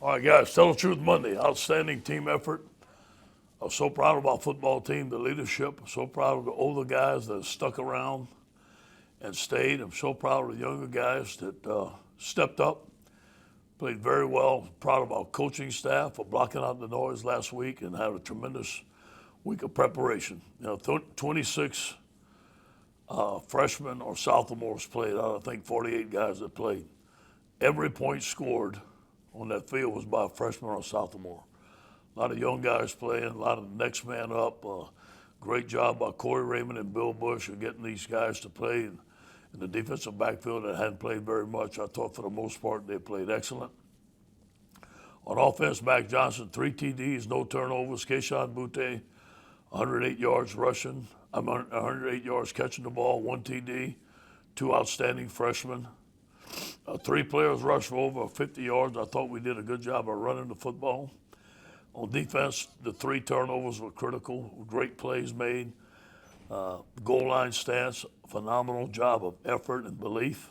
All right, guys, Tell the Truth Monday. Outstanding team effort. I'm so proud of our football team, the leadership. I'm so proud of the older guys that stuck around and stayed. I'm so proud of the younger guys that stepped up, played very well. Proud of our coaching staff for blocking out the noise last week and had a tremendous week of preparation. 26 freshmen or sophomores played out of, I think, 48 guys that played. Every point scored on that field was by a freshman or a sophomore. A lot of young guys playing, a lot of next man up. Great job by Corey Raymond and Bill Bush of getting these guys to play in the defensive backfield that hadn't played very much. I thought for the most part they played excellent. On offense, Mac Johnson, 3 TDs, no turnovers. Keyshawn Butte, 108 yards rushing. 108 yards catching the ball, 1 TD, 2 outstanding freshmen. 3 players rushed for over 50 yards. I thought we did a good job of running the football. On defense, the 3 turnovers were critical. Great plays made. Goal line stance, phenomenal job of effort and belief.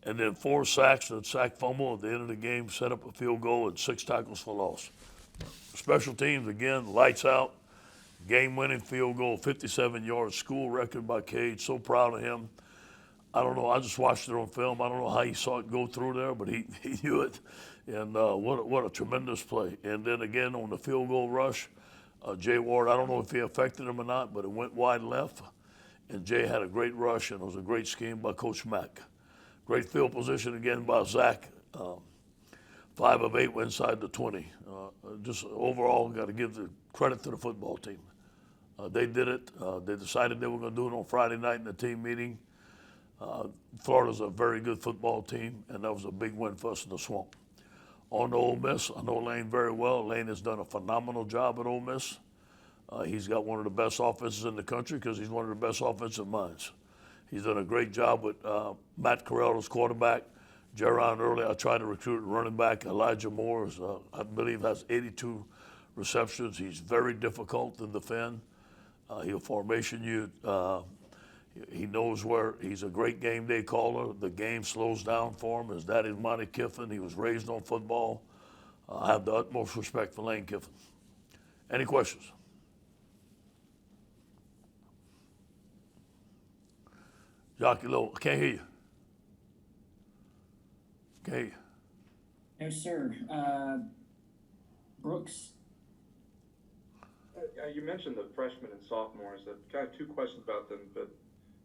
And then 4 sacks and a sack fumble at the end of the game, set up a field goal and 6 tackles for loss. Special teams, again, lights out. Game-winning field goal, 57 yards, school record by Cage. So proud of him. I don't know. I just watched it on film. I don't know how he saw it go through there, but he knew it. And what a tremendous play. And then again on the field goal rush, Jay Ward, I don't know if he affected him or not, but it went wide left. And Jay had a great rush, and it was a great scheme by Coach Mack. Great field position again by Zach. 5 of 8 went inside the 20. Just overall, got to give the credit to the football team. They did it. They decided they were going to do it on Friday night in the team meeting. Florida's a very good football team, and that was a big win for us in the Swamp. On to Ole Miss, I know Lane very well. Lane has done a phenomenal job at Ole Miss. He's got one of the best offenses in the country because he's one of the best offensive minds. He's done a great job with Matt Corral as quarterback. Jaron Early, I tried to recruit running back. Elijah Moore, I believe, has 82 receptions. He's very difficult to defend. He'll formation you. He knows where he's a great game day caller. The game slows down for him. His daddy's Monty Kiffin. He was raised on football. I have the utmost respect for Lane Kiffin. Any questions? Jockey Lowe, I can't hear you. Can't hear you. No, sir. Brooks. You mentioned the freshmen and sophomores. I've got 2 questions about them, but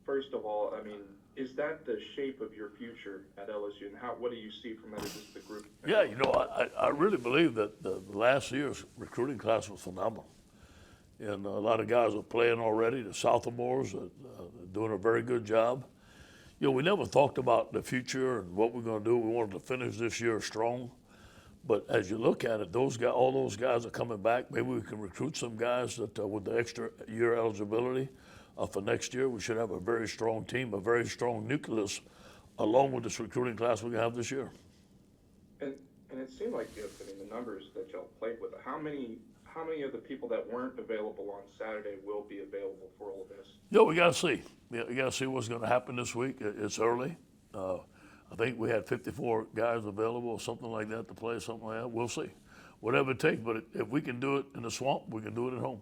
first of all, I mean, is that the shape of your future at LSU, and what do you see from that as just the group? Yeah, I really believe that the last year's recruiting class was phenomenal. And a lot of guys are playing already. The sophomores are doing a very good job. We never talked about the future and what we're going to do. We wanted to finish this year strong. But as you look at it, all those guys are coming back. Maybe we can recruit some guys that with the extra year eligibility for next year. We should have a very strong team, a very strong nucleus, along with this recruiting class we're going to have this year. And it seemed like, the numbers that y'all played with, how many of the people that weren't available on Saturday will be available for Ole Miss? We got to see. We got to see what's going to happen this week. It's early. I think we had 54 guys available or something like that to play, something like that. We'll see. Whatever it takes, but if we can do it in the Swamp, we can do it at home.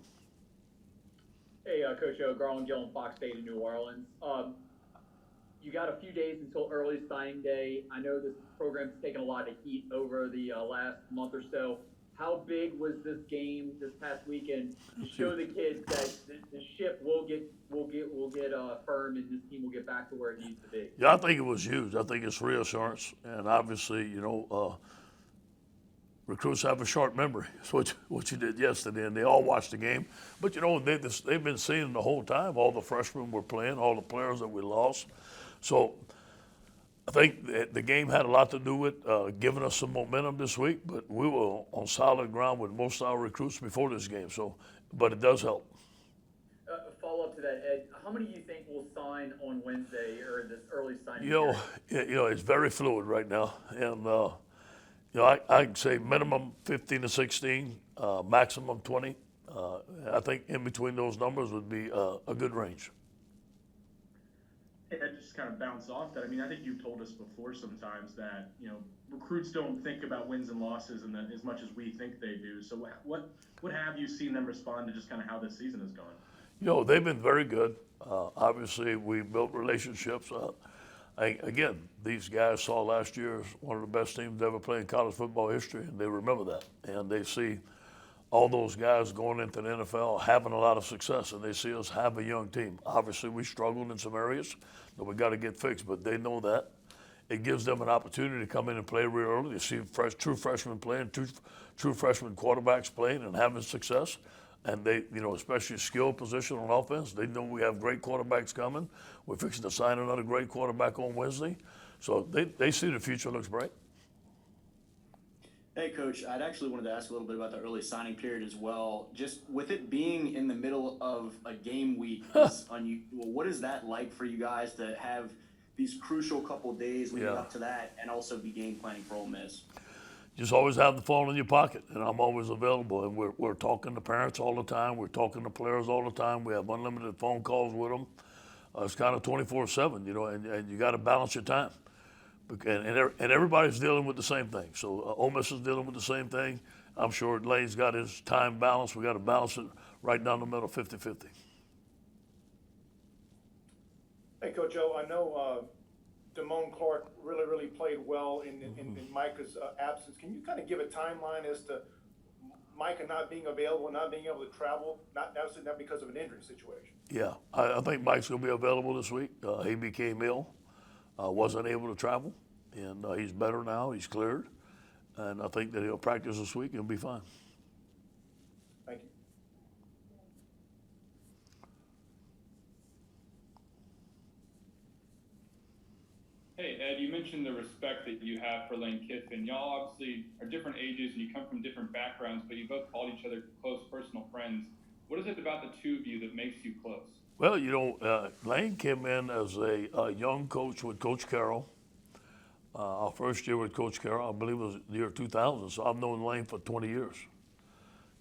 Hey, Coach O, Garland Gill and Fox State in New Orleans. You got a few days until early signing day. I know this program's taken a lot of heat over the last month or so. How big was this game this past weekend to show the kids that the ship will get firm and this team will get back to where it needs to be? Yeah, I think it was huge. I think it's reassurance, and obviously, recruits have a short memory. It's what you did yesterday, and they all watched the game. But they've been seeing the whole time. All the freshmen were playing, all the players that we lost. So I think the game had a lot to do with giving us some momentum this week. But we were on solid ground with most of our recruits before this game. But it does help. Follow up to that, Ed. How many do you think will sign on Wednesday or this early signing? It's very fluid right now, and. I'd say minimum 15 to 16, maximum 20. I think in between those numbers would be a good range. And just kind of bounce off that. I mean, I think you've told us before sometimes that, recruits don't think about wins and losses and then as much as we think they do. So what have you seen them respond to just kind of how this season has gone? They've been very good. Obviously, we built relationships. Again, these guys saw last year as one of the best teams to ever play in college football history, and they remember that. And they see all those guys going into the NFL having a lot of success, and they see us have a young team. Obviously, we struggled in some areas that we got to get fixed, but they know that. It gives them an opportunity to come in and play real early. They see true freshmen playing, true freshman quarterbacks playing and having success. And they, especially skill position on offense, they know we have great quarterbacks coming. We're fixing to sign another great quarterback on Wednesday. So they see the future looks bright. Hey, Coach, I'd actually wanted to ask a little bit about the early signing period as well. Just with it being in the middle of a game week, what is that like for you guys to have these crucial couple days leading up to that and also be game planning for Ole Miss? Just always have the phone in your pocket, and I'm always available. And we're talking to parents all the time. We're talking to players all the time. We have unlimited phone calls with them. It's kind of 24/7, and you got to balance your time. And everybody's dealing with the same thing. So Ole Miss is dealing with the same thing. I'm sure Lane's got his time balance. We got to balance it right down the middle, 50-50. Hey, Coach O, I know Damone Clark really played well in Micah's absence. Can you kind of give a timeline as to Micah not being available, not being able to travel, not because of an injury situation? Yeah, I think Mike's going to be available this week. He became ill, wasn't able to travel, and he's better now. He's cleared, and I think that he'll practice this week and be fine. Thank you. Hey, Ed, you mentioned the respect that you have for Lane Kiffin. Y'all obviously are different ages and you come from different backgrounds, but you both called each other close personal friends. What is it about the two of you that makes you close? Well, Lane came in as a young coach with Coach Carroll. Our first year with Coach Carroll, I believe it was the year 2000, so I've known Lane for 20 years.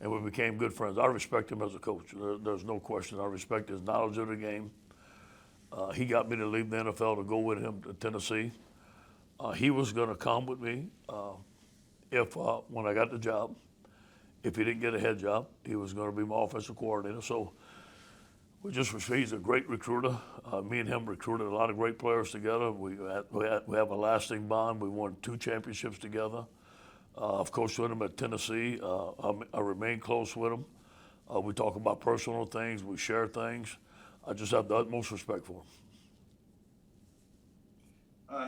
And we became good friends. I respect him as a coach. There's no question. I respect his knowledge of the game. He got me to leave the NFL to go with him to Tennessee. He was going to come with me when I got the job. If he didn't get a head job, he was going to be my offensive coordinator. So he's a great recruiter. Me and him recruited a lot of great players together. We have a lasting bond. We won 2 championships together. I've coached with him at Tennessee. I remain close with him. We talk about personal things. We share things. I just have the utmost respect for him.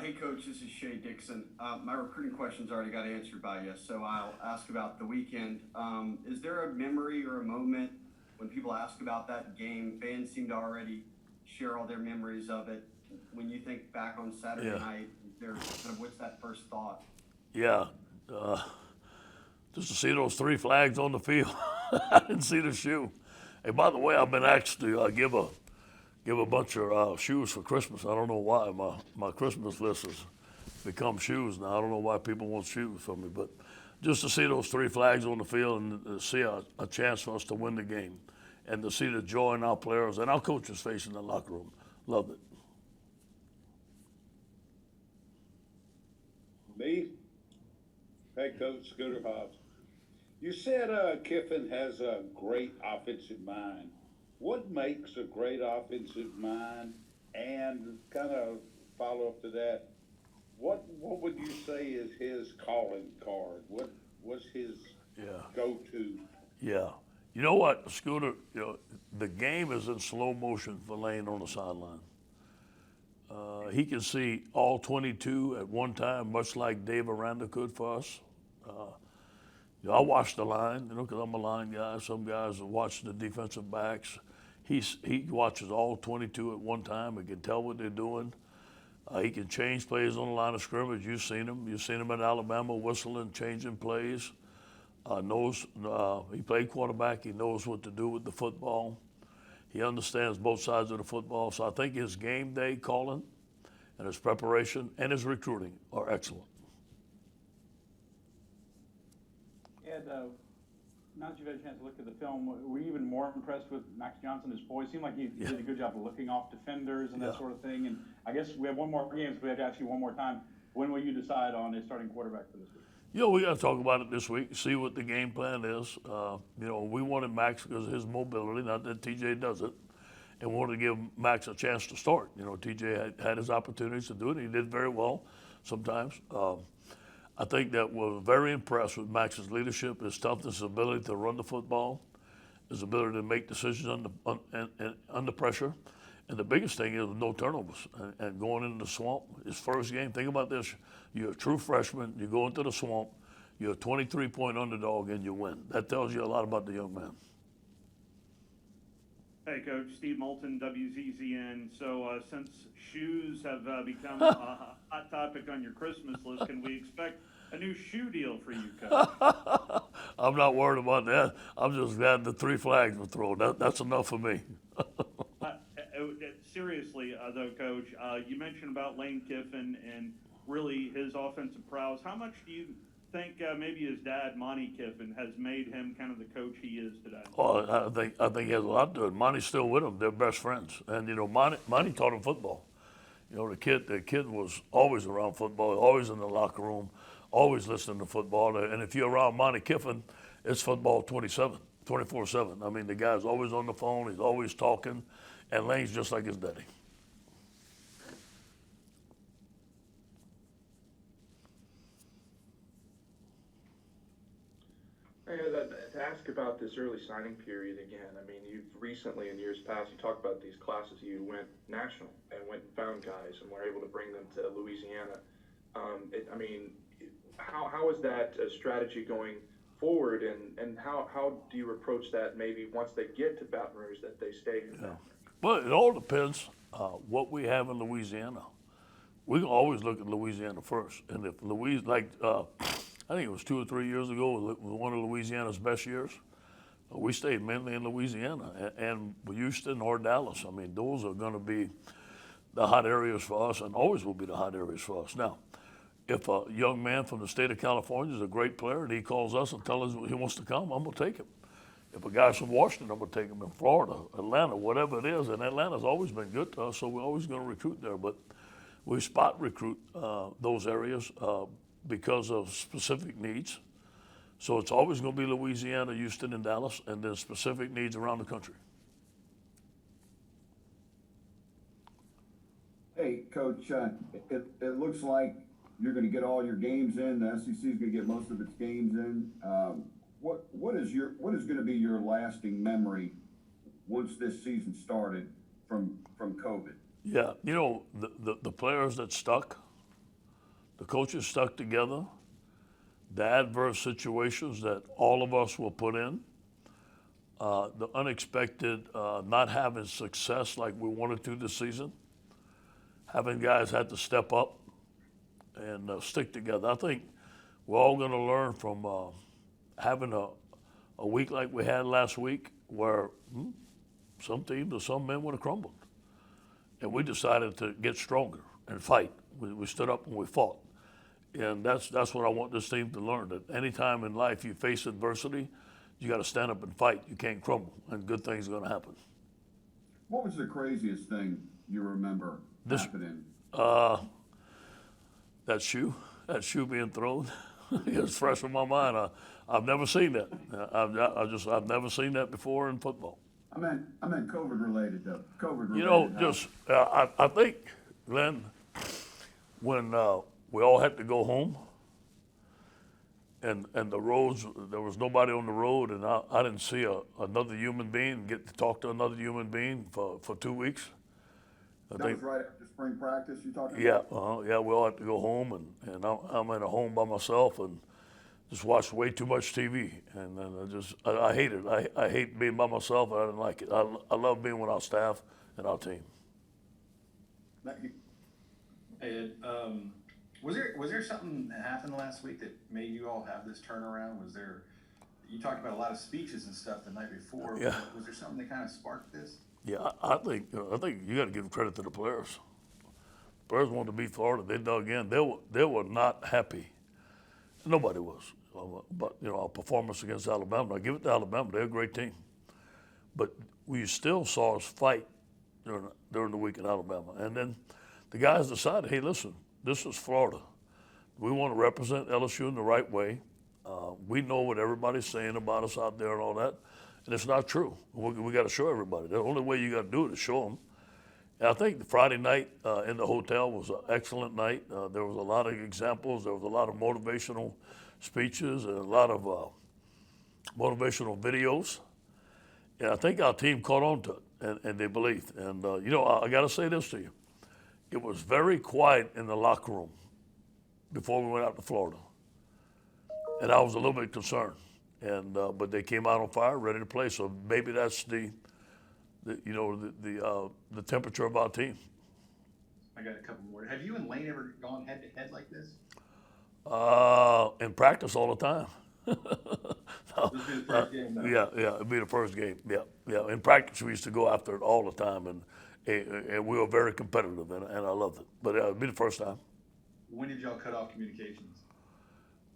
Hey, Coach, this is Shay Dixon. My recruiting questions already got answered by you, so I'll ask about the weekend. Is there a memory or a moment when people ask about that game? Fans seem to already share all their memories of it. When you think back on Saturday night, what's that first thought? Yeah, just to see those 3 flags on the field. I didn't see the shoe. Hey, by the way, I've been asked to give a bunch of shoes for Christmas. I don't know why. My Christmas list has become shoes now. I don't know why people want shoes from me, but just to see those 3 flags on the field and to see a chance for us to win the game and to see the joy in our players and our coaches' face in the locker room. Loved it. Me? Head coach Scooter Hobbs. You said Kiffin has a great offensive mind. What makes a great offensive mind? And kind of follow up to that, what would you say is his calling card? What's his go-to? Yeah. You know what, Scooter, the game is in slow motion for Lane on the sideline. He can see all 22 at one time, much like Dave Aranda could for us. I watch the line, because I'm a line guy. Some guys watch the defensive backs. He watches all 22 at one time. He can tell what they're doing. He can change plays on the line of scrimmage. You've seen him. You've seen him in Alabama whistling, changing plays. He played quarterback. He knows what to do with the football. He understands both sides of the football. So I think his game day calling and his preparation and his recruiting are excellent. And now that you've had a chance to look at the film, were you even more impressed with Max Johnson, his poise? It seemed like he did a good job of looking off defenders and that sort of thing. And I guess we have one more game, so we have to ask you one more time. When will you decide on a starting quarterback for this week? We got to talk about it this week, see what the game plan is. We wanted Max because of his mobility, not that TJ doesn't, and wanted to give Max a chance to start. TJ had his opportunities to do it. He did very well sometimes. I think that we're very impressed with Max's leadership, his toughness, his ability to run the football, his ability to make decisions under pressure. And the biggest thing is no turnovers. And going into the swamp, his first game, think about this. You're a true freshman, you go into the swamp, you're a 23-point underdog, and you win. That tells you a lot about the young man. Hey, Coach. Steve Moulton, WZZN. So since shoes have become a hot topic on your Christmas list, can we expect a new shoe deal for you, Coach? I'm not worried about that. I'm just glad the 3 flags were thrown. That's enough for me. Seriously, though, Coach, you mentioned about Lane Kiffin and really his offensive prowess. How much do you think maybe his dad, Monty Kiffin, has made him kind of the coach he is today? I think he has a lot to do. Monty's still with him. They're best friends. And Monty taught him football. The kid was always around football, always in the locker room, always listening to football. And if you're around Monty Kiffin, it's football 24/7. I mean, the guy's always on the phone. He's always talking. And Lane's just like his daddy. To ask about this early signing period again, I mean, you've recently in years past, you talked about these classes, you went national and went and found guys and were able to bring them to Louisiana. How is that strategy going forward, and how do you approach that maybe once they get to Baton Rouge that they stay in Baton Rouge? Well, it all depends what we have in Louisiana. We can always look at Louisiana first. And if I think it was 2 or 3 years ago, it was one of Louisiana's best years. We stayed mainly in Louisiana and Houston or Dallas. I mean, those are going to be the hot areas for us and always will be the hot areas for us. Now, if a young man from the state of California is a great player and he calls us and tells us he wants to come, I'm going to take him. If a guy's from Washington, I'm going to take him in Florida, Atlanta, whatever it is. And Atlanta's always been good to us, so we're always going to recruit there. But we spot recruit those areas because of specific needs. So it's always going to be Louisiana, Houston, and Dallas, and then specific needs around the country. Hey, Coach, it looks like you're going to get all your games in. The SEC is going to get most of its games in. What is going to be your lasting memory once this season started from COVID? Yeah, the players that stuck, the coaches stuck together, the adverse situations that all of us were put in, the unexpected not having success like we wanted to this season, having guys had to step up and stick together. I think we're all going to learn from having a week like we had last week where some teams or some men would have crumbled. And we decided to get stronger and fight. We stood up and we fought. And that's what I want this team to learn, that any time in life you face adversity, you got to stand up and fight. You can't crumble, and good things are going to happen. What was the craziest thing you remember happening? That shoe being thrown. It's fresh in my mind. I've never seen that. I've never seen that before in football. I meant COVID related though. COVID related. I think, Glenn, when we all had to go home, and the roads, there was nobody on the road, and I didn't see another human being, get to talk to another human being for 2 weeks. That was right after spring practice you talking about? Yeah, we all had to go home, and I'm in a home by myself and just watched way too much TV, and then I hate it. I hate being by myself, and I didn't like it. I love being with our staff and our team. Thank you. Hey, Ed, was there something that happened last week that made you all have this turnaround? You talked about a lot of speeches and stuff the night before. Yeah. Was there something that kind of sparked this? Yeah, I think you got to give credit to the players. Players wanted to beat Florida. They dug in. They were not happy. Nobody was. about our performance against Alabama. I give it to Alabama; they're a great team, but we still saw us fight during the week in Alabama. And then the guys decided, hey, listen, this is Florida. We want to represent LSU in the right way. We know what everybody's saying about us out there and all that, and it's not true. We got to show everybody. The only way you got to do it is show them. And I think the Friday night in the hotel was an excellent night. There was a lot of examples. There was a lot of motivational speeches and a lot of motivational videos. And I think our team caught on to it, and they believed. And, I got to say this to you. It was very quiet in the locker room before we went out to Florida. And I was a little bit concerned. But they came out on fire, ready to play. So maybe that's the temperature of our team. I got a couple more. Have you and Lane ever gone head to head like this? In practice all the time. This will be the first game now. Yeah, it'd be the first game. Yeah. In practice, we used to go after it all the time, and we were very competitive, and I loved it. But it'd be the first time. When did y'all cut off communications?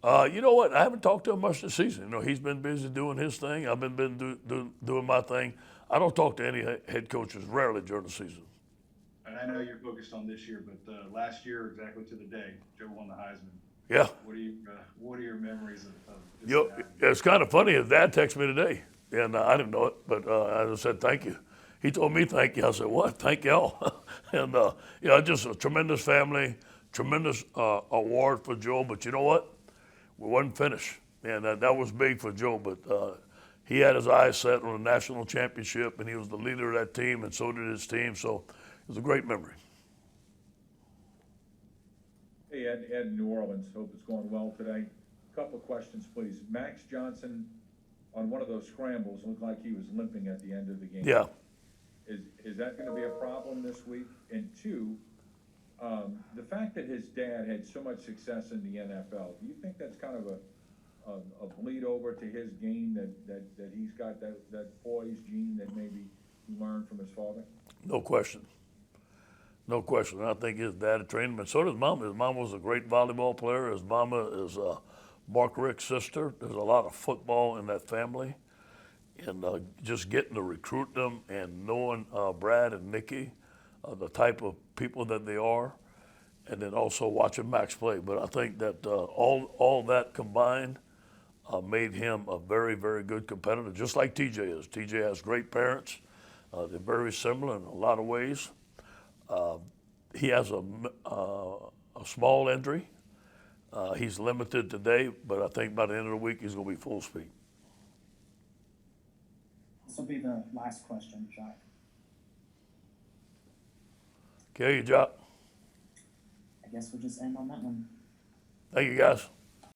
You know what? I haven't talked to him much this season. He's been busy doing his thing. I've been doing my thing. I don't talk to any head coaches rarely during the season. And I know you're focused on this year, but last year, exactly to the day, Joe won the Heisman. Yeah. What are your memories of this? It's kind of funny. His dad texted me today, and I didn't know it, but I just said thank you. He told me thank you. I said, what? Thank y'all. And, just a tremendous family, tremendous award for Joe. But you know what? We wasn't finished. And that was big for Joe, but he had his eyes set on a national championship, and he was the leader of that team, and so did his team. So it was a great memory. Hey, Ed in New Orleans. Hope it's going well today. Couple of questions, please. Max Johnson, on one of those scrambles, looked like he was limping at the end of the game. Yeah. Is that going to be a problem this week? And two, the fact that his dad had so much success in the NFL, do you think that's kind of a bleed over to his game, that he's got that poise gene that maybe he learned from his father? No question. No question. I think his dad trained him, and so did his mom. His mom was a great volleyball player. His mama is Mark Rick's sister. There's a lot of football in that family. And just getting to recruit them and knowing Brad and Nikki, the type of people that they are, and then also watching Max play. But I think that all that combined made him a very, very good competitor, just like TJ is. TJ has great parents. They're very similar in a lot of ways. He has a small injury. He's limited today, but I think by the end of the week he's going to be full speed. This will be the last question, Jacques. Okay, Jacques. I guess we'll just end on that one. Thank you, guys.